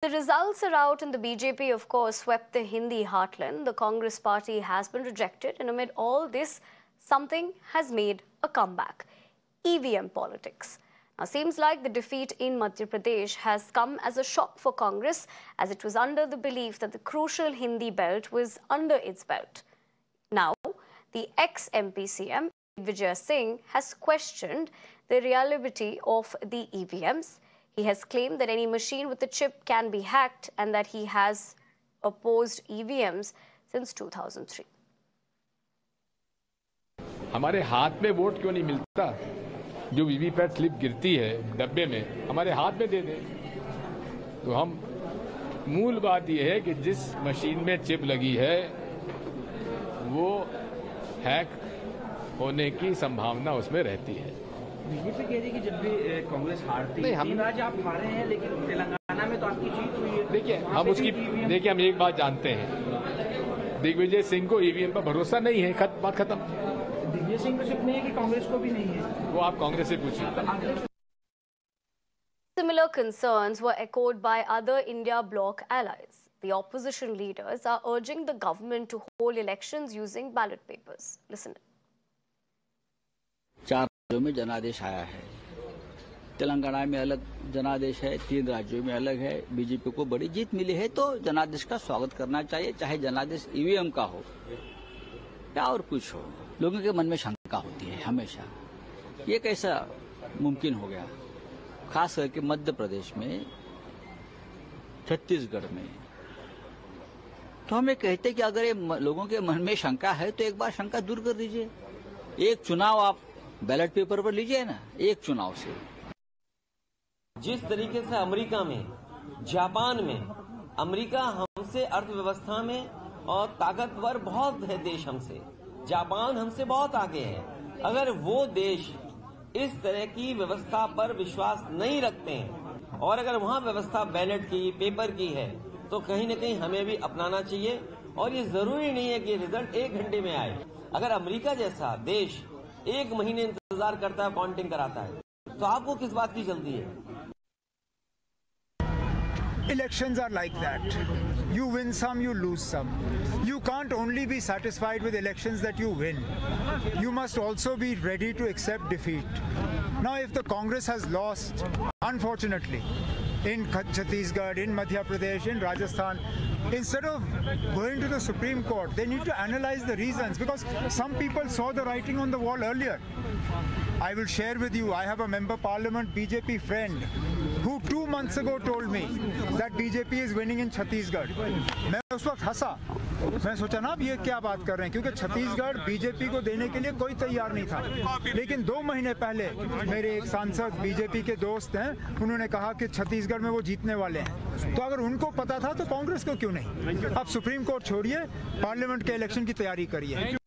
The results are out and the BJP, of course, swept the Hindi heartland. The Congress party has been rejected, and amid all this, something has made a comeback. EVM politics. Now, seems like the defeat in Madhya Pradesh has come as a shock for Congress, as it was under the belief that the crucial Hindi belt was under its belt. Now, the ex-MP CM Vijay Singh has questioned the reliability of the EVMs. He has claimed that any machine with a chip can be hacked and that he has opposed EVMs since 2003. हमारे हाथ में vote क्यों नहीं मिलता? जो VVPAT slip गिरती है डब्बे में, हमारे हाथ में दे दे। तो हम मूल बात यह है कि जिस मशीन में चिप लगी है वो हैक होने की संभावना उसमें रहती है। बीजेपी कह रही है कि जब भी कांग्रेस हारती है, तीन राज्य आप हारे हैं, लेकिन तेलंगाना में तो आपकी जीत हुई है। देखिए हम एक बात जानते हैं, दिग्विजय सिंह को ईवीएम पर भरोसा नहीं है, बात खत्म। दिग्विजय सिंह को सिर्फ नहीं है कि कांग्रेस को भी नहीं है, वो आप कांग्रेस से पूछिए। Similar concerns were echoed by other India bloc allies. The opposition leaders are urging the government to hold elections using ballot papers. Listen. 4 राज्यों में जनादेश आया है, तेलंगाना में अलग जनादेश है, 3 राज्यों में अलग है। बीजेपी को बड़ी जीत मिली है तो जनादेश का स्वागत करना चाहिए, चाहे जनादेश ईवीएम का हो या और कुछ हो। लोगों के मन में शंका होती है हमेशा, ये कैसा मुमकिन हो गया, खास करके मध्य प्रदेश में, छत्तीसगढ़ में। तो हम ये कहते कि अगर ये लोगों के मन में शंका है तो एक बार शंका दूर कर दीजिए। एक चुनाव आप बैलेट पेपर पर लीजिए ना, एक चुनाव से। जिस तरीके से अमेरिका में, जापान में, अमेरिका हमसे अर्थव्यवस्था में और ताकतवर बहुत है देश हमसे, जापान हमसे बहुत आगे है। अगर वो देश इस तरह की व्यवस्था पर विश्वास नहीं रखते हैं और अगर वहां व्यवस्था बैलेट की, पेपर की है, तो कहीं न कहीं हमें भी अपनाना चाहिए। और ये जरूरी नहीं है कि रिजल्ट 1 घंटे में आए। अगर अमेरिका जैसा देश 1 महीने इंतजार करता है, काउंटिंग कराता है, तो आपको किस बात की जल्दी है? Elections are like that. You win some, you lose some. You can't only be satisfied with elections that you win. You must also be ready to accept defeat. Now, if the Congress has lost, unfortunately, in Chhattisgarh, in Madhya Pradesh, in Rajasthan, instead of going to the Supreme Court, they need to analyze the reasons, because some people saw the writing on the wall earlier. I will share with you, I have a member parliament BJP friend who 2 months ago told me that BJP is winning in Chhattisgarh. मैं उस वक्त हंसा, मैं सोचा ना अब ये क्या बात कर रहे हैं, क्योंकि छत्तीसगढ़ बीजेपी को देने के लिए कोई तैयार नहीं था। लेकिन 2 महीने पहले मेरे एक सांसद बीजेपी के दोस्त हैं, उन्होंने कहा कि छत्तीसगढ़ में वो जीतने वाले हैं। तो अगर उनको पता था तो कांग्रेस को क्यों नहीं? अब सुप्रीम कोर्ट छोड़िए, पार्लियामेंट के इलेक्शन की तैयारी करिए।